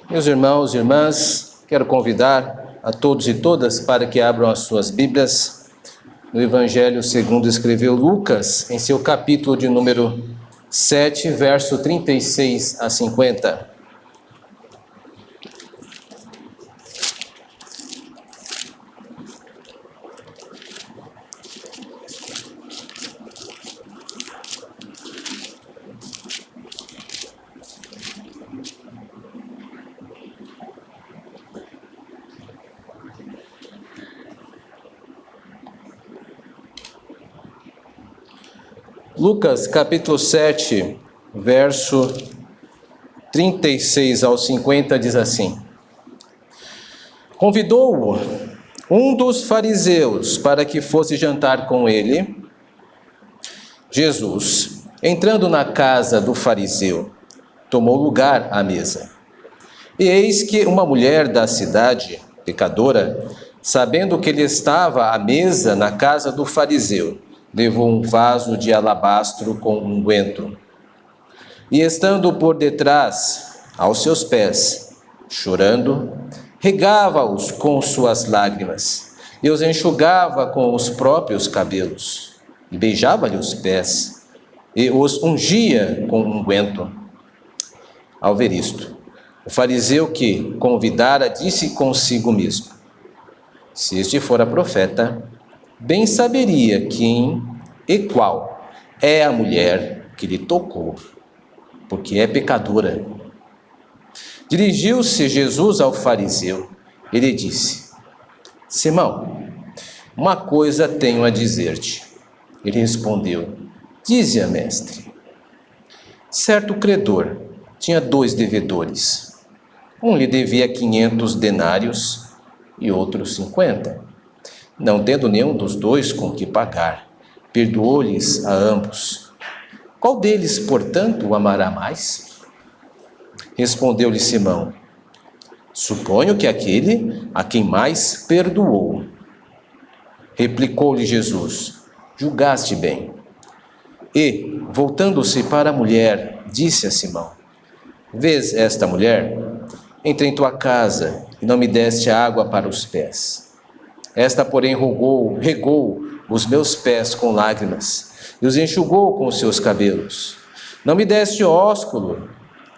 Meus irmãos e irmãs, quero convidar a todos e todas para que abram as suas Bíblias no Evangelho segundo escreveu Lucas, em seu capítulo de número 7, verso 36 a 50. Lucas capítulo 7, verso 36 ao 50 diz assim: Convidou-o um dos fariseus para que fosse jantar com ele. Jesus, entrando na casa do fariseu, tomou lugar à mesa. E eis que uma mulher da cidade, pecadora, sabendo que ele estava à mesa na casa do fariseu, levou um vaso de alabastro com unguento. E estando por detrás, aos seus pés, chorando, regava-os com suas lágrimas, e os enxugava com os próprios cabelos, e beijava-lhe os pés, e os ungia com unguento. Ao ver isto, o fariseu que convidara disse consigo mesmo: se este fora profeta, bem saberia quem e qual é a mulher que lhe tocou, porque é pecadora. Dirigiu-se Jesus ao fariseu e lhe disse: Simão, uma coisa tenho a dizer-te. Ele respondeu: dize-a, mestre. Certo credor tinha 2 devedores. Um lhe devia 500 denários e outro 50. Não tendo nenhum dos 2 com que pagar, perdoou-lhes a ambos. Qual deles, portanto, o amará mais? Respondeu-lhe Simão: suponho que aquele a quem mais perdoou. Replicou-lhe Jesus: julgaste bem. E, voltando-se para a mulher, disse a Simão: vês esta mulher? Entrei em tua casa e não me deste água para os pés. Esta, porém, regou os meus pés com lágrimas e os enxugou com os seus cabelos. Não me deste ósculo.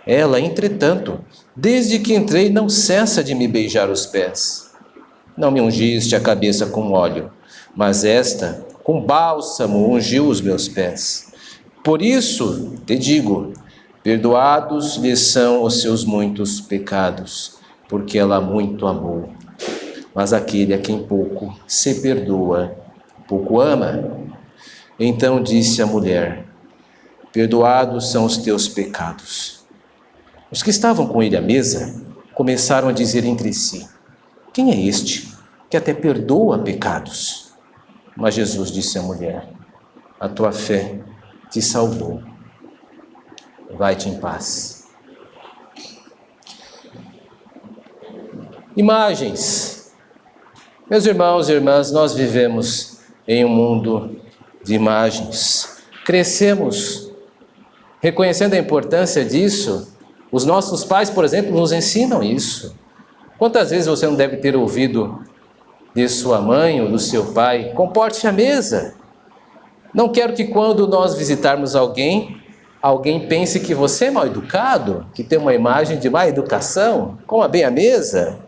Ela, entretanto, desde que entrei, não cessa de me beijar os pés. Não me ungiste a cabeça com óleo, mas esta, com bálsamo, ungiu os meus pés. Por isso, te digo, perdoados lhe são os seus muitos pecados, porque ela muito amou. Mas aquele a quem pouco se perdoa, pouco ama. Então disse a mulher: perdoados são os teus pecados. Os que estavam com ele à mesa começaram a dizer entre si: quem é este que até perdoa pecados? Mas Jesus disse à mulher: a tua fé te salvou. Vai-te em paz. Imagens. Meus irmãos e irmãs, nós vivemos em um mundo de imagens. Crescemos reconhecendo a importância disso. Os nossos pais, por exemplo, nos ensinam isso. Quantas vezes você não deve ter ouvido de sua mãe ou do seu pai: comporte-se à mesa. Não quero que quando nós visitarmos alguém pense que você é mal educado, que tem uma imagem de má educação. Coma bem à mesa.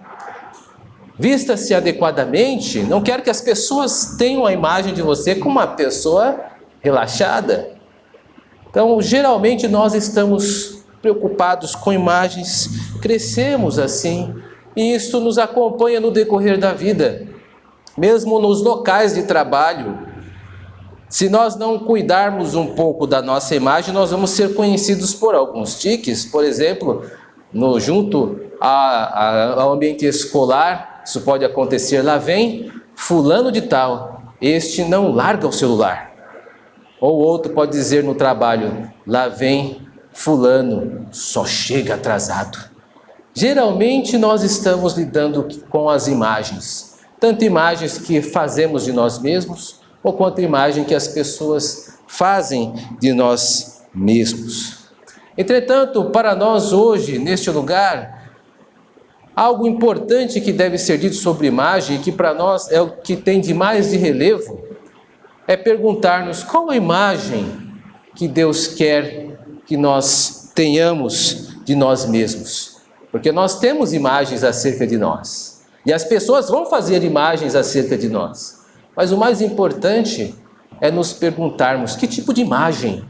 Vista-se adequadamente. Não quero que as pessoas tenham a imagem de você como uma pessoa relaxada. Então, geralmente nós estamos preocupados com imagens, crescemos assim, e isso nos acompanha no decorrer da vida, mesmo nos locais de trabalho. Se nós não cuidarmos um pouco da nossa imagem, nós vamos ser conhecidos por alguns tiques. Por exemplo, junto ao ambiente escolar, isso pode acontecer. Lá vem fulano de tal, este não larga o celular. Ou outro pode dizer no trabalho: lá vem fulano, só chega atrasado. Geralmente nós estamos lidando com as imagens, tanto imagens que fazemos de nós mesmos, ou quanto imagem que as pessoas fazem de nós mesmos. Entretanto, para nós hoje, neste lugar, Algo importante que deve ser dito sobre imagem, e que para nós é o que tem de mais de relevo, é perguntar-nos qual a imagem que Deus quer que nós tenhamos de nós mesmos. Porque nós temos imagens acerca de nós. E as pessoas vão fazer imagens acerca de nós. Mas o mais importante é nos perguntarmos que tipo de imagem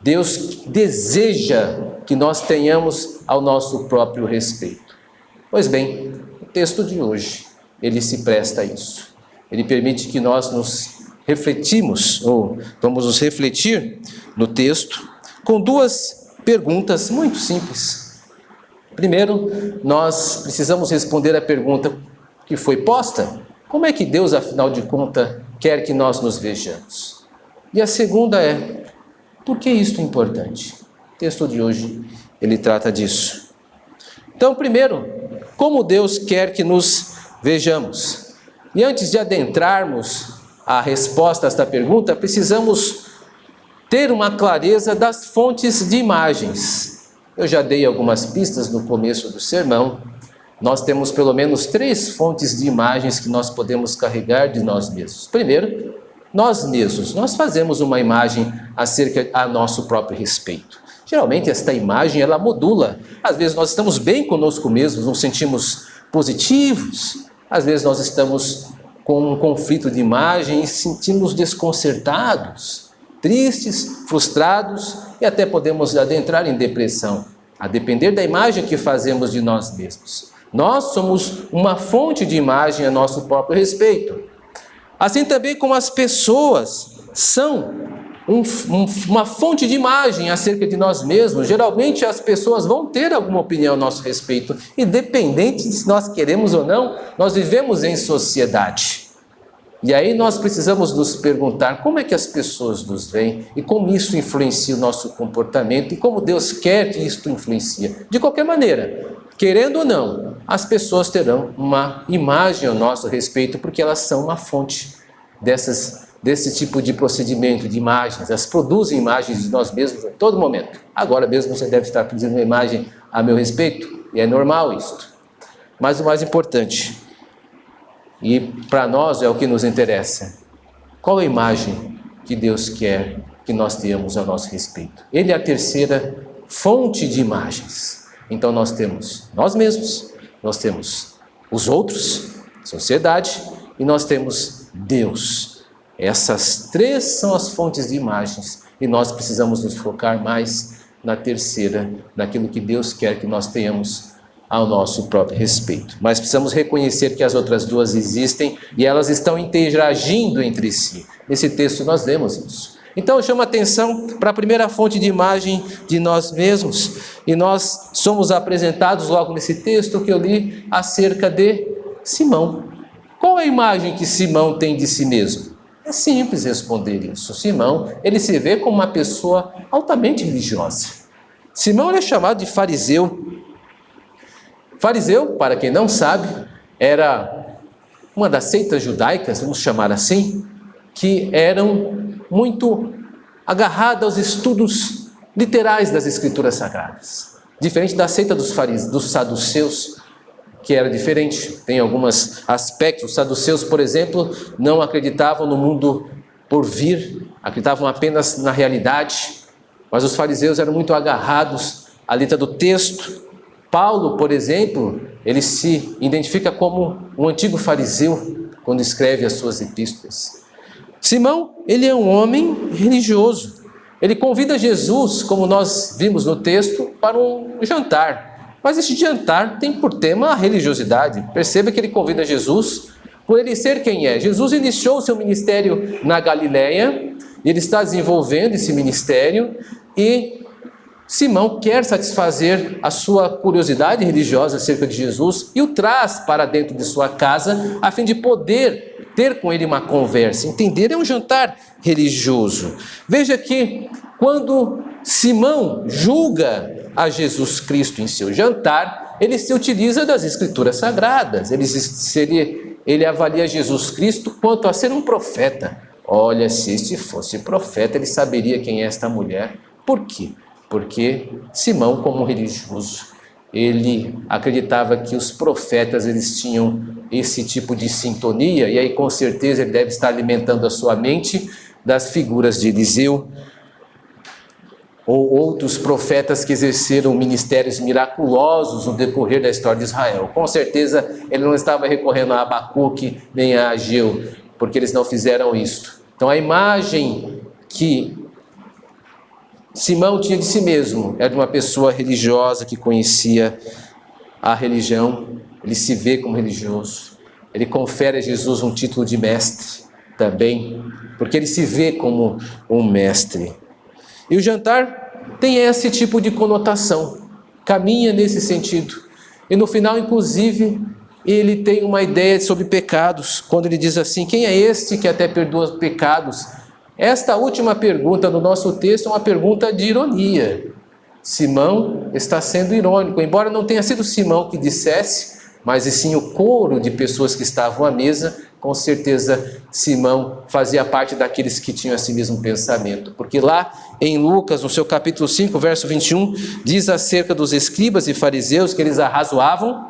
Deus deseja que nós tenhamos ao nosso próprio respeito. Pois bem, o texto de hoje, ele se presta a isso. Ele permite que nós nos vamos nos refletir no texto com duas perguntas muito simples. Primeiro, nós precisamos responder a pergunta que foi posta: como é que Deus, afinal de contas, quer que nós nos vejamos? E a segunda é: por que isto é importante? O texto de hoje, ele trata disso. Então, primeiro, como Deus quer que nos vejamos? E antes de adentrarmos a resposta a esta pergunta, precisamos ter uma clareza das fontes de imagens. Eu já dei algumas pistas no começo do sermão. Nós temos pelo menos 3 fontes de imagens que nós podemos carregar de nós mesmos. Primeiro, nós mesmos. Nós fazemos uma imagem acerca a nosso próprio respeito. Geralmente esta imagem, ela modula. Às vezes nós estamos bem conosco mesmos, nos sentimos positivos. Às vezes nós estamos com um conflito de imagem e sentimos desconcertados, tristes, frustrados e até podemos adentrar em depressão, a depender da imagem que fazemos de nós mesmos. Nós somos uma fonte de imagem a nosso próprio respeito. Assim também como as pessoas são uma fonte de imagem acerca de nós mesmos. Geralmente as pessoas vão ter alguma opinião a nosso respeito, independente de se nós queremos ou não. Nós vivemos em sociedade. E aí nós precisamos nos perguntar como é que as pessoas nos veem e como isso influencia o nosso comportamento e como Deus quer que isso influencie. De qualquer maneira, querendo ou não, as pessoas terão uma imagem ao nosso respeito porque elas são uma fonte desse tipo de procedimento, de imagens. Elas produzem imagens de nós mesmos em todo momento. Agora mesmo você deve estar produzindo uma imagem a meu respeito, e é normal isto. Mas o mais importante, e para nós é o que nos interessa, qual a imagem que Deus quer que nós tenhamos a nosso respeito? Ele é a terceira fonte de imagens. Então nós temos nós mesmos, nós temos os outros, sociedade, e nós temos Deus. Essas 3 são as fontes de imagens e nós precisamos nos focar mais na terceira, naquilo que Deus quer que nós tenhamos ao nosso próprio respeito. Mas precisamos reconhecer que as outras 2 existem e elas estão interagindo entre si. Nesse texto nós vemos isso. Então eu chamo a atenção para a primeira fonte de imagem de nós mesmos e nós somos apresentados logo nesse texto que eu li acerca de Simão. Qual é a imagem que Simão tem de si mesmo? É simples responder isso. Simão, ele se vê como uma pessoa altamente religiosa. Simão ele é chamado de fariseu. Fariseu, para quem não sabe, era uma das seitas judaicas, vamos chamar assim, que eram muito agarradas aos estudos literais das Escrituras Sagradas. Diferente da seita dos saduceus, que era diferente. Tem alguns aspectos. Os saduceus, por exemplo, não acreditavam no mundo por vir, acreditavam apenas na realidade, mas os fariseus eram muito agarrados à letra do texto. Paulo, por exemplo, ele se identifica como um antigo fariseu quando escreve as suas epístolas. Simão, ele é um homem religioso. Ele convida Jesus, como nós vimos no texto, para um jantar. Mas esse jantar tem por tema a religiosidade. Perceba que ele convida Jesus por ele ser quem é. Jesus iniciou o seu ministério na Galileia, e ele está desenvolvendo esse ministério, e Simão quer satisfazer a sua curiosidade religiosa acerca de Jesus e o traz para dentro de sua casa a fim de poder ter com ele uma conversa. Entender é um jantar religioso. Veja que quando Simão julga a Jesus Cristo em seu jantar, ele se utiliza das Escrituras Sagradas. Ele avalia Jesus Cristo quanto a ser um profeta. Olha, se este fosse profeta, ele saberia quem é esta mulher. Por quê? Porque Simão, como religioso, ele acreditava que os profetas eles tinham esse tipo de sintonia, e aí com certeza ele deve estar alimentando a sua mente das figuras de Eliseu ou outros profetas que exerceram ministérios miraculosos no decorrer da história de Israel. Com certeza ele não estava recorrendo a Abacuque nem a Ageu, porque eles não fizeram isso. Então a imagem que Simão tinha de si mesmo era de uma pessoa religiosa que conhecia a religião. Ele se vê como religioso. Ele confere a Jesus um título de mestre também, porque ele se vê como um mestre. E o jantar tem esse tipo de conotação, caminha nesse sentido. E no final, inclusive, ele tem uma ideia sobre pecados, quando ele diz assim: quem é este que até perdoa pecados? Esta última pergunta no nosso texto é uma pergunta de ironia. Simão está sendo irônico, embora não tenha sido Simão que dissesse, mas e sim o coro de pessoas que estavam à mesa. Com certeza Simão fazia parte daqueles que tinham esse mesmo pensamento, porque lá em Lucas, no seu capítulo 5, verso 21, diz acerca dos escribas e fariseus que eles arrazoavam,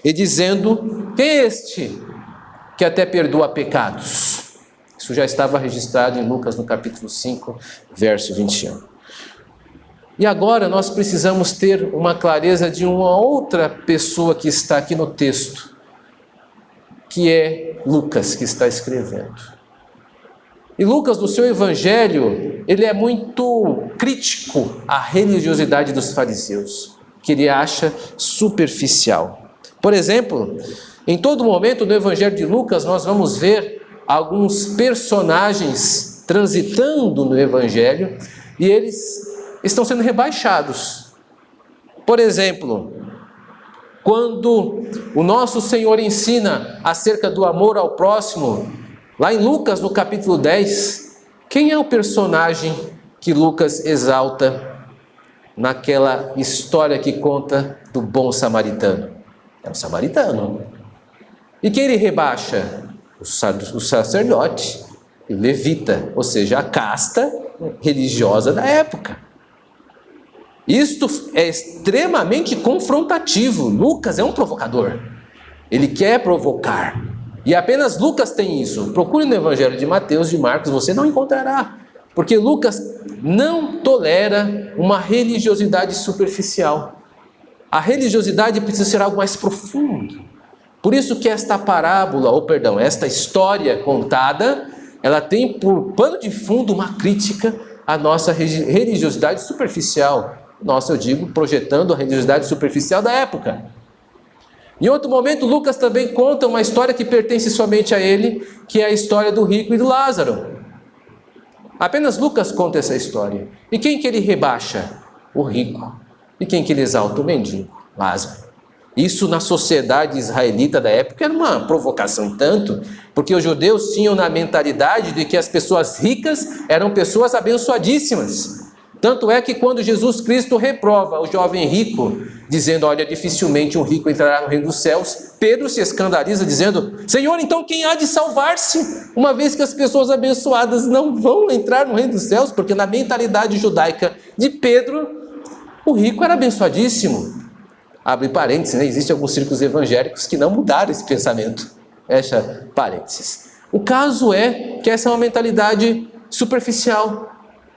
e dizendo: quem é este que até perdoa pecados? Isso já estava registrado em Lucas no capítulo 5, verso 21. E agora nós precisamos ter uma clareza de uma outra pessoa que está aqui no texto, que é Lucas, que está escrevendo. E Lucas, no seu evangelho, ele é muito crítico à religiosidade dos fariseus, que ele acha superficial. Por exemplo, em todo momento no evangelho de Lucas nós vamos ver alguns personagens transitando no evangelho e eles estão sendo rebaixados. Por exemplo, quando o nosso Senhor ensina acerca do amor ao próximo, lá em Lucas, no capítulo 10, quem é o personagem que Lucas exalta naquela história que conta do bom samaritano? É o samaritano. E quem ele rebaixa? O sacerdote, o levita, ou seja, a casta religiosa da época. Isto é extremamente confrontativo. Lucas é um provocador. Ele quer provocar. E apenas Lucas tem isso. Procure no Evangelho de Mateus, de Marcos, você não encontrará. Porque Lucas não tolera uma religiosidade superficial. A religiosidade precisa ser algo mais profundo. Por isso que esta esta história contada, ela tem por pano de fundo uma crítica à nossa religiosidade superficial. Nossa, eu digo, projetando a religiosidade superficial da época. Em outro momento, Lucas também conta uma história que pertence somente a ele, que é a história do rico e do Lázaro. Apenas Lucas conta essa história. E quem que ele rebaixa? O rico. E quem que ele exalta? O mendigo, Lázaro. Isso na sociedade israelita da época era uma provocação tanto, porque os judeus tinham na mentalidade de que as pessoas ricas eram pessoas abençoadíssimas. Tanto é que quando Jesus Cristo reprova o jovem rico, dizendo: olha, dificilmente um rico entrará no reino dos céus, Pedro se escandaliza dizendo: Senhor, então quem há de salvar-se? Uma vez que as pessoas abençoadas não vão entrar no reino dos céus, porque na mentalidade judaica de Pedro, o rico era abençoadíssimo. Abre parênteses, né? Existem alguns círculos evangélicos que não mudaram esse pensamento. Fecha parênteses. O caso é que essa é uma mentalidade superficial.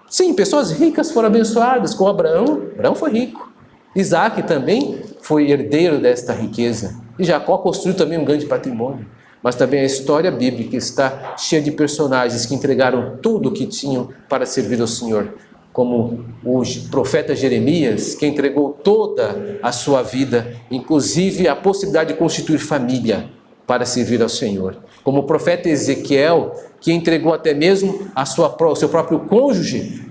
Sim, pessoas ricas foram abençoadas, como Abraão. Abraão foi rico. Isaac também foi herdeiro desta riqueza. E Jacó construiu também um grande patrimônio. Mas também a história bíblica está cheia de personagens que entregaram tudo o que tinham para servir ao Senhor. Como o profeta Jeremias, que entregou toda a sua vida, inclusive a possibilidade de constituir família para servir ao Senhor. Como o profeta Ezequiel, que entregou até mesmo o seu próprio cônjuge,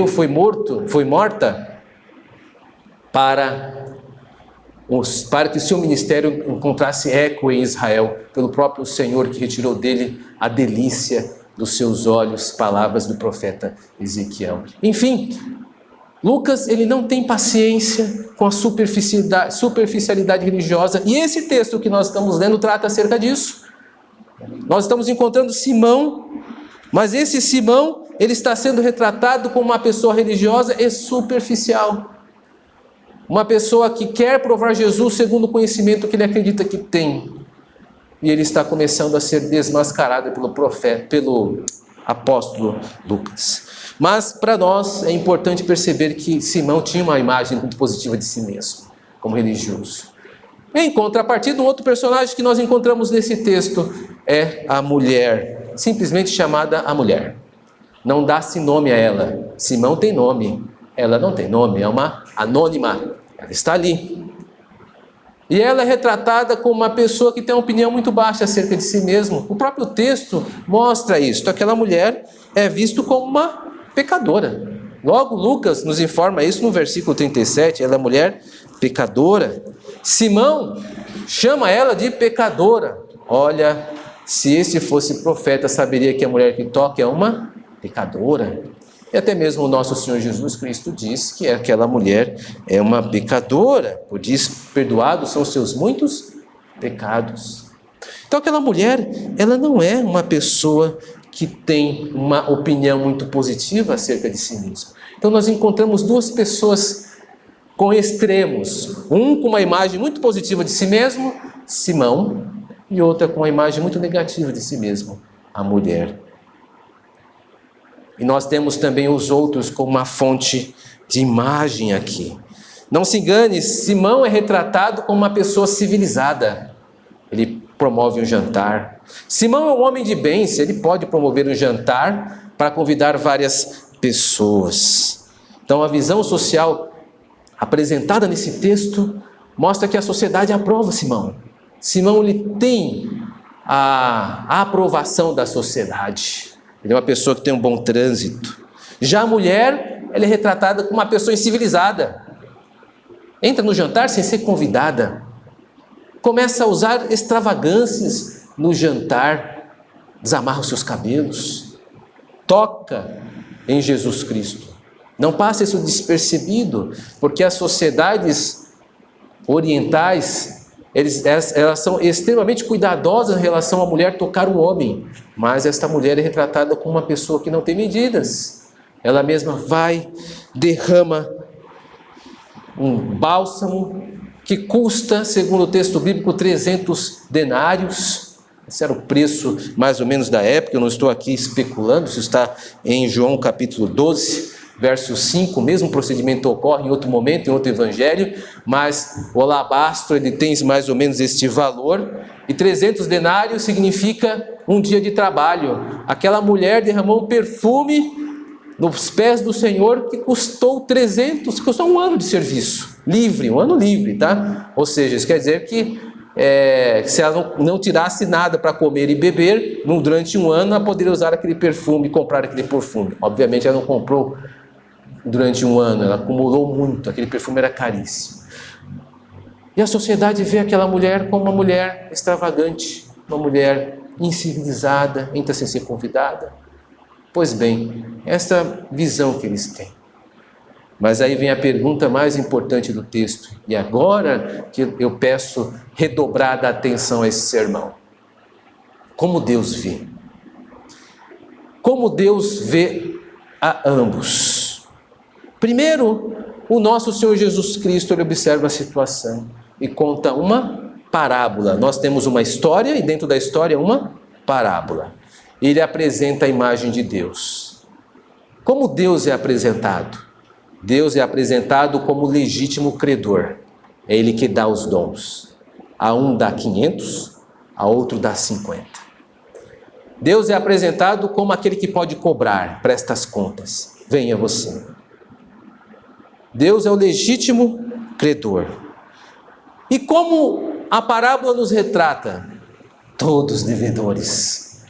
foi morta, para que o seu ministério encontrasse eco em Israel, pelo próprio Senhor que retirou dele a delícia dos seus olhos, palavras do profeta Ezequiel. Enfim, Lucas ele não tem paciência com a superficialidade religiosa, e esse texto que nós estamos lendo trata acerca disso. Nós estamos encontrando Simão, mas esse Simão ele está sendo retratado como uma pessoa religiosa e superficial. Uma pessoa que quer provar Jesus segundo o conhecimento que ele acredita que tem. E ele está começando a ser desmascarado pelo apóstolo Lucas. Mas para nós é importante perceber que Simão tinha uma imagem muito positiva de si mesmo, como religioso. Em contrapartida, um outro personagem que nós encontramos nesse texto é a mulher, simplesmente chamada a mulher. Não dá-se nome a ela. Simão tem nome, ela não tem nome, é uma anônima, ela está ali. E ela é retratada como uma pessoa que tem uma opinião muito baixa acerca de si mesmo. O próprio texto mostra isso. Aquela mulher é vista como uma pecadora. Logo, Lucas nos informa isso no versículo 37. Ela é mulher pecadora. Simão chama ela de pecadora. Olha, se esse fosse profeta, saberia que a mulher que toca é uma pecadora. E até mesmo o nosso Senhor Jesus Cristo diz que aquela mulher é uma pecadora, por diz, perdoados são seus muitos pecados. Então aquela mulher, ela não é uma pessoa que tem uma opinião muito positiva acerca de si mesma. Então nós encontramos duas pessoas com extremos, um com uma imagem muito positiva de si mesmo, Simão, e outra com uma imagem muito negativa de si mesmo, a mulher. E nós temos também os outros como uma fonte de imagem aqui. Não se engane, Simão é retratado como uma pessoa civilizada. Ele promove um jantar. Simão é um homem de bens, ele pode promover um jantar para convidar várias pessoas. Então a visão social apresentada nesse texto mostra que a sociedade aprova Simão. Simão ele tem a aprovação da sociedade. Ele é uma pessoa que tem um bom trânsito. Já a mulher, ela é retratada como uma pessoa incivilizada. Entra no jantar sem ser convidada. Começa a usar extravagâncias no jantar. Desamarra os seus cabelos. Toca em Jesus Cristo. Não passa isso despercebido, porque as sociedades orientais, elas são extremamente cuidadosas em relação à mulher tocar o homem, mas esta mulher é retratada como uma pessoa que não tem medidas. Ela mesma vai, derrama um bálsamo que custa, segundo o texto bíblico, 300 denários. Esse era o preço mais ou menos da época, eu não estou aqui especulando, isso está em João capítulo 12, verso 5, o mesmo procedimento ocorre em outro momento, em outro evangelho, mas o alabastro ele tem mais ou menos este valor, e 300 denários significa um dia de trabalho. Aquela mulher derramou um perfume nos pés do Senhor que custou um ano de serviço, livre, um ano livre, tá? Ou seja, isso quer dizer que se ela não tirasse nada para comer e beber, durante um ano ela poderia usar aquele perfume, comprar aquele perfume. Obviamente ela não comprou durante um ano, ela acumulou muito, aquele perfume era caríssimo. E a sociedade vê aquela mulher como uma mulher extravagante, uma mulher incivilizada, entra sem ser convidada. Pois bem, essa visão que eles têm. Mas aí vem a pergunta mais importante do texto, e agora que eu peço redobrada atenção a esse sermão. Como Deus vê? Como Deus vê a ambos? Primeiro, o nosso Senhor Jesus Cristo, ele observa a situação e conta uma parábola. Nós temos uma história e dentro da história uma parábola. Ele apresenta a imagem de Deus. Como Deus é apresentado? Deus é apresentado como legítimo credor. É Ele que dá os dons. A um dá 500, a outro dá 50. Deus é apresentado como aquele que pode cobrar, presta as contas. Venha você. Deus é o legítimo credor. E como a parábola nos retrata? Todos devedores,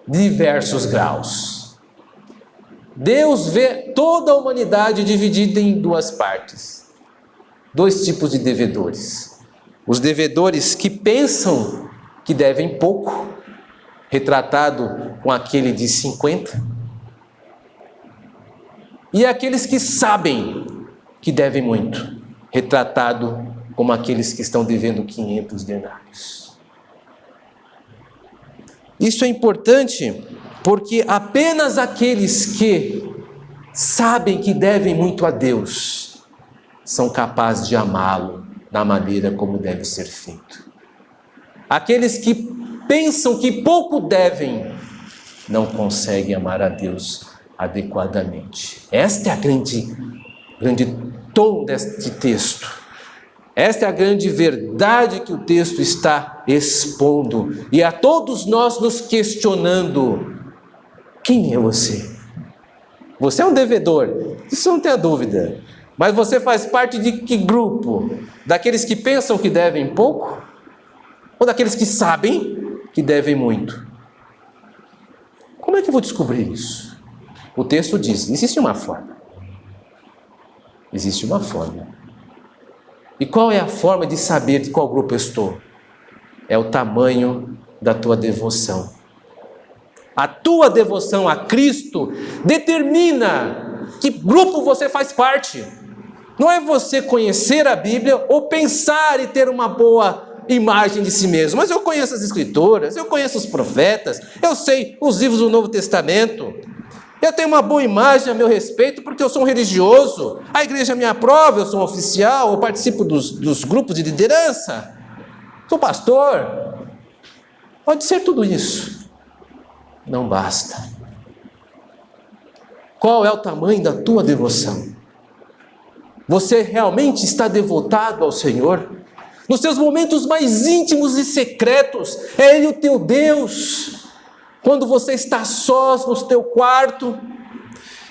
diversos graus. Deus vê toda a humanidade dividida em duas partes. Dois tipos de devedores. Os devedores que pensam que devem pouco, retratado com aquele de 50. E aqueles que sabem que devem muito, retratado como aqueles que estão devendo 500 denários. Isso é importante porque apenas aqueles que sabem que devem muito a Deus são capazes de amá-lo da maneira como deve ser feito. Aqueles que pensam que pouco devem, não conseguem amar a Deus adequadamente. Esta é a grande tom deste texto. Esta é a grande verdade que o texto está expondo. E a todos nós nos questionando: quem é você? Você é um devedor, isso não tem dúvida. Mas você faz parte de que grupo? Daqueles que pensam que devem pouco? Ou daqueles que sabem que devem muito? Como é que eu vou descobrir isso? O texto diz: existe uma forma. Existe uma forma. E qual é a forma de saber de qual grupo eu estou? É o tamanho da tua devoção. A tua devoção a Cristo determina que grupo você faz parte. Não é você conhecer a Bíblia ou pensar e ter uma boa imagem de si mesmo. Mas eu conheço as Escrituras, eu conheço os profetas, eu sei os livros do Novo Testamento. Eu tenho uma boa imagem a meu respeito porque eu sou um religioso. A igreja me aprova, eu sou um oficial, eu participo dos grupos de liderança. Sou pastor. Pode ser tudo isso. Não basta. Qual é o tamanho da tua devoção? Você realmente está devotado ao Senhor? Nos seus momentos mais íntimos e secretos, é Ele o teu Deus. Quando você está sós no teu quarto,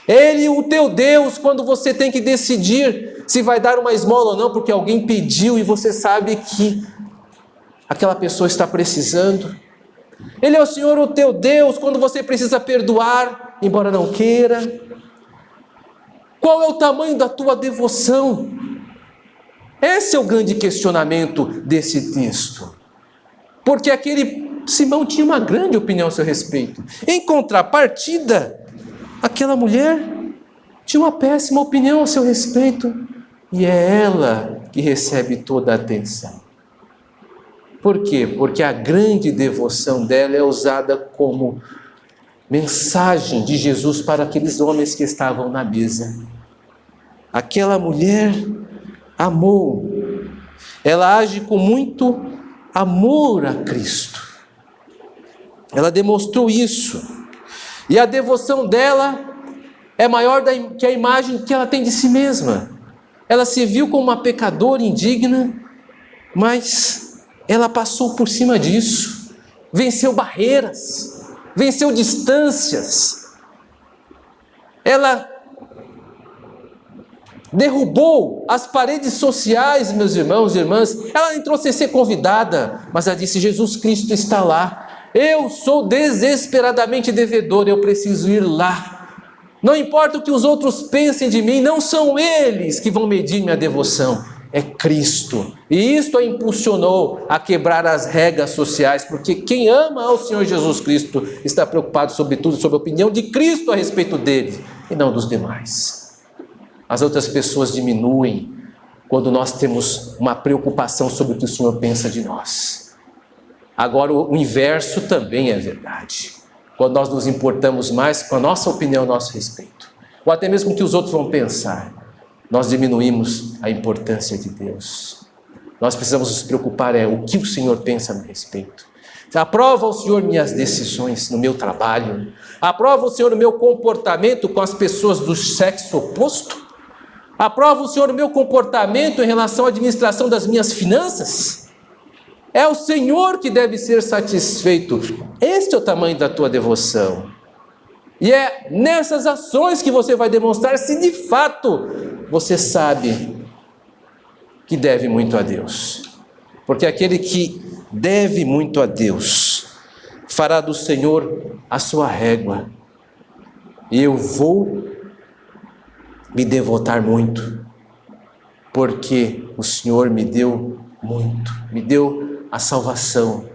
é Ele o teu Deus. Quando você tem que decidir se vai dar uma esmola ou não, porque alguém pediu e você sabe que aquela pessoa está precisando. Ele é o Senhor o teu Deus quando você precisa perdoar, embora não queira. Qual é o tamanho da tua devoção? Esse é o grande questionamento desse texto. Porque aquele Simão tinha uma grande opinião a seu respeito. Em contrapartida, aquela mulher tinha uma péssima opinião a seu respeito. E é ela que recebe toda a atenção. Por quê? Porque a grande devoção dela é usada como mensagem de Jesus para aqueles homens que estavam na mesa. Aquela mulher amou, ela age com muito amor a Cristo. Ela demonstrou isso. E a devoção dela é maior que a imagem que ela tem de si mesma. Ela se viu como uma pecadora indigna, mas ela passou por cima disso, venceu barreiras, venceu distâncias. Ela derrubou as paredes sociais, meus irmãos e irmãs. Ela entrou sem ser convidada, mas ela disse: Jesus Cristo está lá. Eu sou desesperadamente devedor, eu preciso ir lá. Não importa o que os outros pensem de mim, não são eles que vão medir minha devoção, é Cristo. E isto a impulsionou a quebrar as regras sociais, porque quem ama ao Senhor Jesus Cristo está preocupado sobretudo sobre a opinião de Cristo a respeito dele, e não dos demais. As outras pessoas diminuem quando nós temos uma preocupação sobre o que o Senhor pensa de nós. Agora, o inverso também é verdade. Quando nós nos importamos mais com a nossa opinião a nosso respeito, ou até mesmo com o que os outros vão pensar, nós diminuímos a importância de Deus. Nós precisamos nos preocupar o que o Senhor pensa a meu respeito. Aprova o Senhor minhas decisões no meu trabalho? Aprova o Senhor o meu comportamento com as pessoas do sexo oposto? Aprova o Senhor o meu comportamento em relação à administração das minhas finanças? É o Senhor que deve ser satisfeito. Este é o tamanho da tua devoção. E é nessas ações que você vai demonstrar se de fato você sabe que deve muito a Deus. Porque aquele que deve muito a Deus fará do Senhor a sua régua. E eu vou me devotar muito, porque o Senhor me deu muito, me deu a salvação,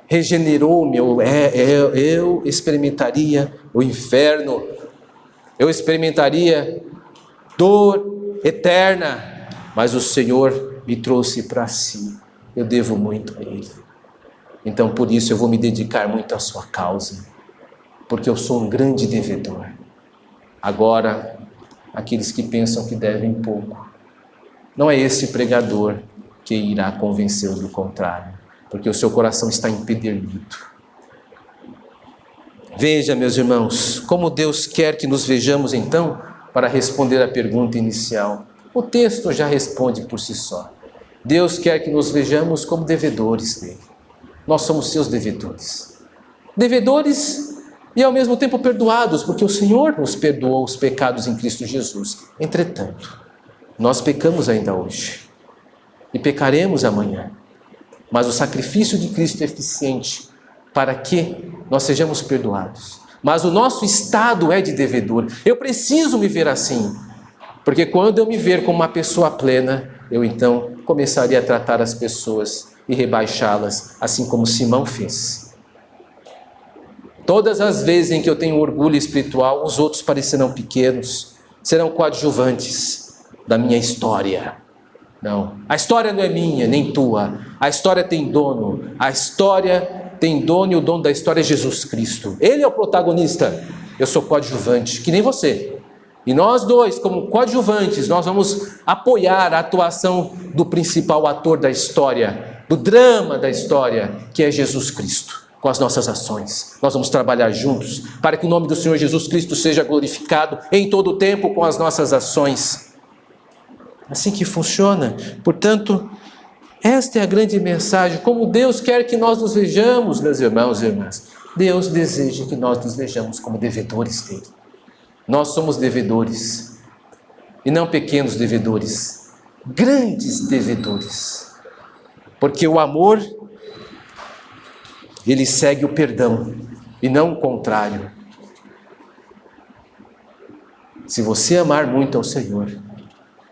regenerou-me. Eu experimentaria o inferno, eu experimentaria dor eterna, mas o Senhor me trouxe para si, eu devo muito a Ele. Então por isso eu vou me dedicar muito à sua causa, porque eu sou um grande devedor. Agora, aqueles que pensam que devem pouco, não é este pregador que irá convencê-lo do contrário, porque o seu coração está empedernido. Veja, meus irmãos, como Deus quer que nos vejamos então, para responder à pergunta inicial. O texto já responde por si só. Deus quer que nos vejamos como devedores dele. Nós somos seus devedores. Devedores e ao mesmo tempo perdoados, porque o Senhor nos perdoou os pecados em Cristo Jesus. Entretanto, nós pecamos ainda hoje e pecaremos amanhã. Mas o sacrifício de Cristo é eficiente para que nós sejamos perdoados. Mas o nosso estado é de devedor. Eu preciso me ver assim, porque quando eu me ver como uma pessoa plena, eu então começaria a tratar as pessoas e rebaixá-las, assim como Simão fez. Todas as vezes em que eu tenho orgulho espiritual, os outros parecerão pequenos, serão coadjuvantes da minha história. Não, a história não é minha, nem tua. A história tem dono. A história tem dono e o dono da história é Jesus Cristo. Ele é o protagonista. Eu sou coadjuvante, que nem você. E nós dois, como coadjuvantes, nós vamos apoiar a atuação do principal ator da história, do drama da história, que é Jesus Cristo. Com as nossas ações, nós vamos trabalhar juntos para que o nome do Senhor Jesus Cristo seja glorificado em todo o tempo com as nossas ações. Assim que funciona. Portanto, esta é a grande mensagem. Como Deus quer que nós nos vejamos, meus irmãos e irmãs. Deus deseja que nós nos vejamos como devedores dele. Nós somos devedores, e não pequenos devedores, grandes devedores. Porque o amor, ele segue o perdão, e não o contrário. Se você amar muito ao Senhor,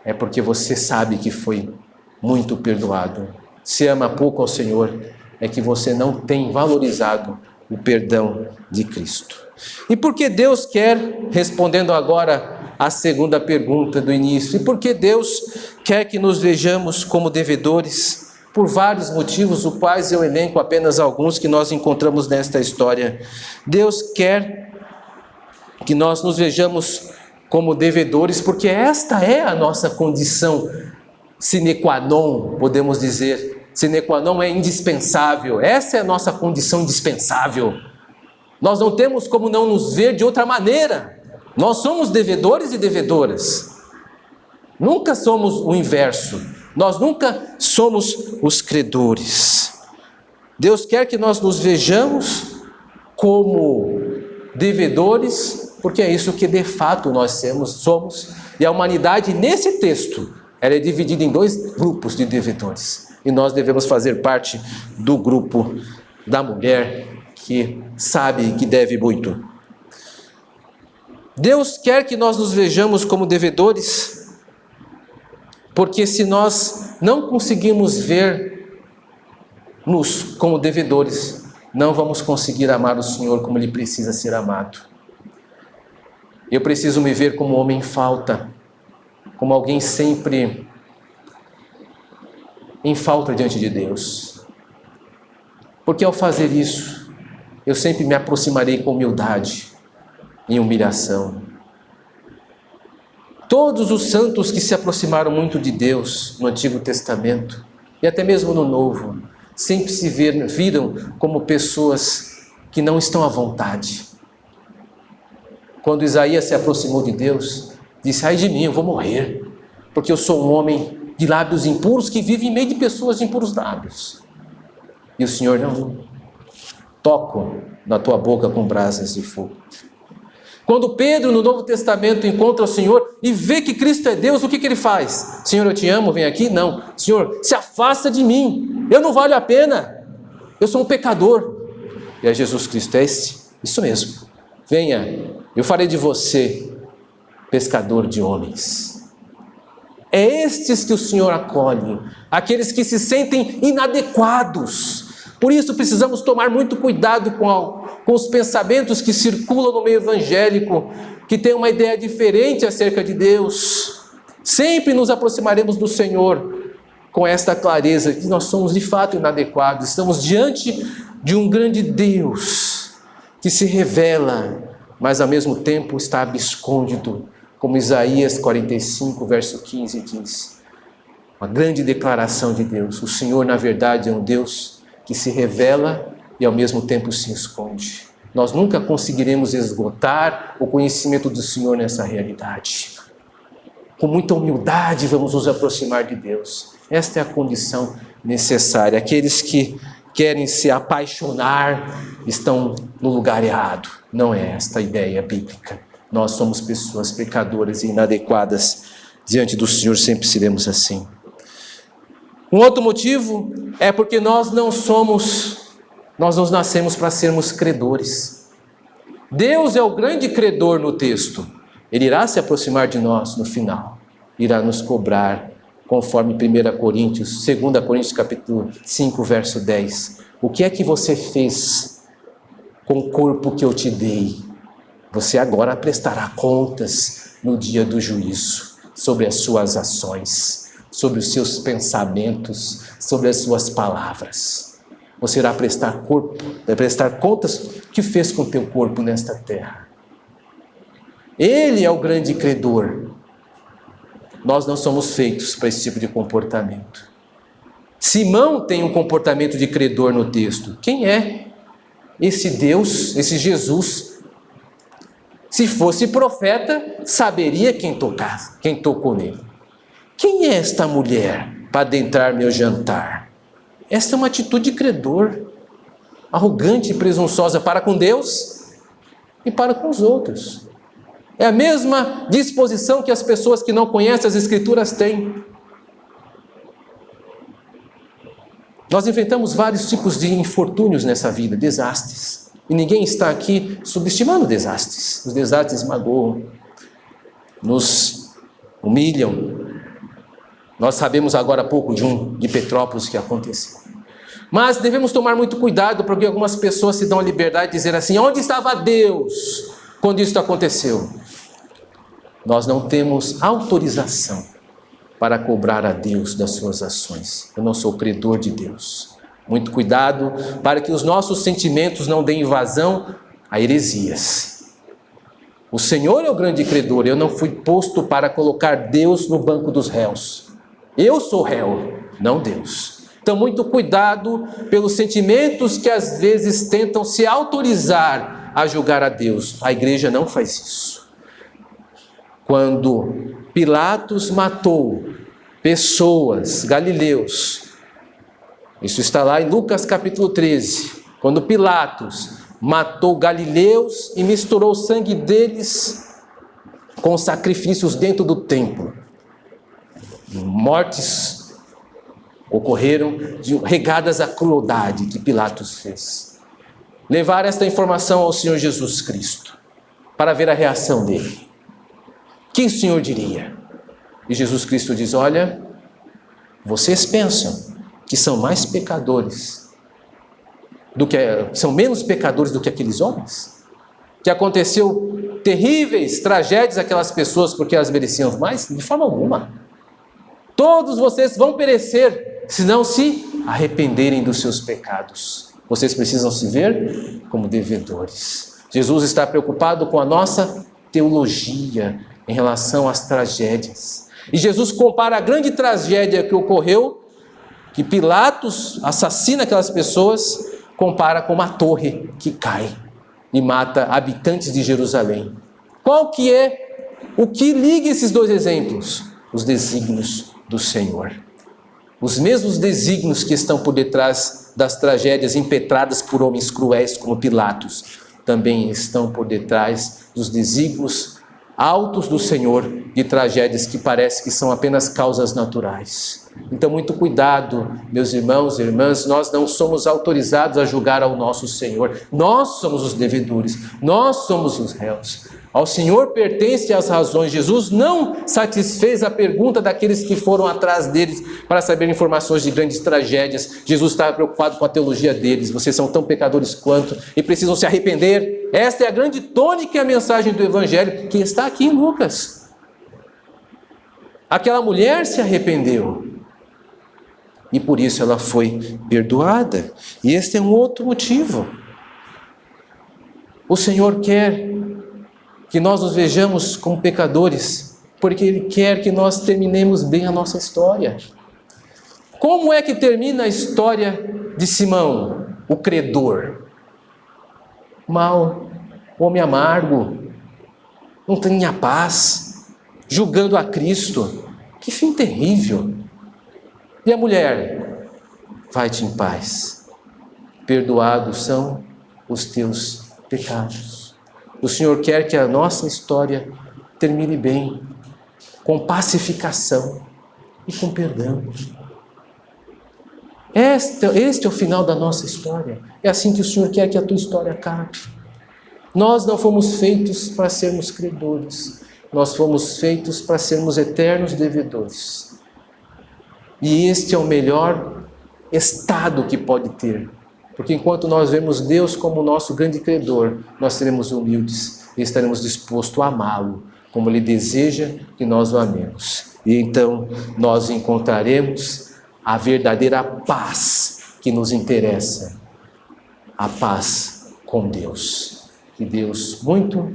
é porque você sabe que foi muito perdoado. Se ama pouco ao Senhor, é que você não tem valorizado o perdão de Cristo. E por que Deus quer, respondendo agora à segunda pergunta do início, e por que Deus quer que nos vejamos como devedores? Por vários motivos, os quais eu elenco apenas alguns que nós encontramos nesta história. Deus quer que nós nos vejamos como devedores, porque esta é a nossa condição sine qua non, podemos dizer. Sine qua non é indispensável. Essa é a nossa condição indispensável. Nós não temos como não nos ver de outra maneira. Nós somos devedores e devedoras. Nunca somos o inverso. Nós nunca somos os credores. Deus quer que nós nos vejamos como devedores, porque é isso que de fato nós somos. E a humanidade, nesse texto, ela é dividida em dois grupos de devedores. E nós devemos fazer parte do grupo da mulher que sabe que deve muito. Deus quer que nós nos vejamos como devedores, porque se nós não conseguimos ver-nos como devedores, não vamos conseguir amar o Senhor como Ele precisa ser amado. Eu preciso me ver como homem em falta, como alguém sempre em falta diante de Deus. Porque ao fazer isso, eu sempre me aproximarei com humildade e humilhação. Todos os santos que se aproximaram muito de Deus no Antigo Testamento, e até mesmo no Novo, sempre se viram como pessoas que não estão à vontade. Quando Isaías se aproximou de Deus, disse: ai de mim, eu vou morrer, porque eu sou um homem de lábios impuros que vive em meio de pessoas de impuros lábios. E o Senhor: não, toco na tua boca com brasas de fogo. Quando Pedro, no Novo Testamento, encontra o Senhor e vê que Cristo é Deus, o que ele faz? Senhor, eu te amo, vem aqui? Não. Senhor, se afasta de mim, eu não valho a pena, eu sou um pecador. E aí Jesus Cristo: é isso mesmo, venha, eu farei de você pescador de homens. É estes que o Senhor acolhe, aqueles que se sentem inadequados. Por isso precisamos tomar muito cuidado com os pensamentos que circulam no meio evangélico, que tem uma ideia diferente acerca de Deus. Sempre nos aproximaremos do Senhor com esta clareza, que nós somos de fato inadequados. Estamos diante de um grande Deus que se revela, mas ao mesmo tempo está abscôndido, como Isaías 45, verso 15 diz. Uma grande declaração de Deus. O Senhor, na verdade, é um Deus que se revela e ao mesmo tempo se esconde. Nós nunca conseguiremos esgotar o conhecimento do Senhor nessa realidade. Com muita humildade vamos nos aproximar de Deus. Esta é a condição necessária. Aqueles que querem se apaixonar estão no lugar errado. Não é esta a ideia bíblica. Nós somos pessoas pecadoras e inadequadas. Diante do Senhor sempre seremos assim. Um outro motivo é porque nós não nascemos para sermos credores. Deus é o grande credor no texto. Ele irá se aproximar de nós no final. Irá nos cobrar, conforme 1 Coríntios, 2 Coríntios capítulo 5, verso 10. O que é que você fez com o corpo que eu te dei? Você agora prestará contas no dia do juízo sobre as suas ações, sobre os seus pensamentos, sobre as suas palavras. Você irá prestar contas do que fez com o teu corpo nesta terra. Ele é o grande credor. Nós não somos feitos para esse tipo de comportamento. Simão tem um comportamento de credor no texto. Quem é esse Deus, esse Jesus? Se fosse profeta, saberia quem tocou nele. Quem é esta mulher para adentrar meu jantar? Esta é uma atitude de credor, arrogante e presunçosa para com Deus e para com os outros. É a mesma disposição que as pessoas que não conhecem as Escrituras têm. Nós enfrentamos vários tipos de infortúnios nessa vida, desastres. E ninguém está aqui subestimando desastres. Os desastres magoam, nos humilham. Nós sabemos agora há pouco de Petrópolis que aconteceu. Mas devemos tomar muito cuidado, porque algumas pessoas se dão a liberdade de dizer assim: onde estava Deus quando isso aconteceu? Nós não temos autorização para cobrar a Deus das suas ações. Eu não sou credor de Deus. Muito cuidado para que os nossos sentimentos não deem vazão a heresias. O Senhor é o grande credor. Eu não fui posto para colocar Deus no banco dos réus. Eu sou réu, não Deus. Então, muito cuidado pelos sentimentos que às vezes tentam se autorizar a julgar a Deus. A igreja não faz isso. Quando Pilatos matou pessoas, galileus, isso está lá em Lucas capítulo 13, quando Pilatos matou galileus e misturou o sangue deles com sacrifícios dentro do templo. Mortes ocorreram regadas à crueldade que Pilatos fez. Levar esta informação ao Senhor Jesus Cristo, para ver a reação dele. O que o Senhor diria? E Jesus Cristo diz: olha, vocês pensam que são mais pecadores são menos pecadores do que aqueles homens? Que aconteceu terríveis tragédias àquelas pessoas porque elas mereciam mais? De forma alguma. Todos vocês vão perecer se não se arrependerem dos seus pecados. Vocês precisam se ver como devedores. Jesus está preocupado com a nossa teologia em relação às tragédias. E Jesus compara a grande tragédia que ocorreu, que Pilatos assassina aquelas pessoas, compara com uma torre que cai e mata habitantes de Jerusalém. O que liga esses dois exemplos? Os desígnios do Senhor. Os mesmos desígnios que estão por detrás das tragédias impetradas por homens cruéis como Pilatos, também estão por detrás dos desígnios altos do Senhor de tragédias que parece que são apenas causas naturais. Então, muito cuidado, meus irmãos e irmãs, nós não somos autorizados a julgar ao nosso Senhor. Nós somos os devedores, nós somos os réus. Ao Senhor pertencem as razões. Jesus não satisfez a pergunta daqueles que foram atrás deles para saber informações de grandes tragédias. Jesus estava preocupado com a teologia deles. Vocês são tão pecadores quanto e precisam se arrepender. Esta é a grande tônica e a mensagem do Evangelho que está aqui em Lucas. Aquela mulher se arrependeu e por isso ela foi perdoada. E este é um outro motivo. O Senhor quer que nós nos vejamos como pecadores, porque Ele quer que nós terminemos bem a nossa história. Como é que termina a história de Simão, o credor? Mal, homem amargo, não tinha paz, julgando a Cristo. Que fim terrível! E a mulher? Vai-te em paz, perdoados são os teus pecados. O Senhor quer que a nossa história termine bem, com pacificação e com perdão. Este é o final da nossa história. É assim que o Senhor quer que a tua história acabe. Nós não fomos feitos para sermos credores. Nós fomos feitos para sermos eternos devedores. E este é o melhor estado que pode ter. Porque enquanto nós vemos Deus como nosso grande credor, nós seremos humildes e estaremos dispostos a amá-lo, como Ele deseja que nós o amemos. E então nós encontraremos a verdadeira paz que nos interessa, a paz com Deus. Que Deus muito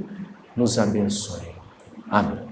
nos abençoe. Amém.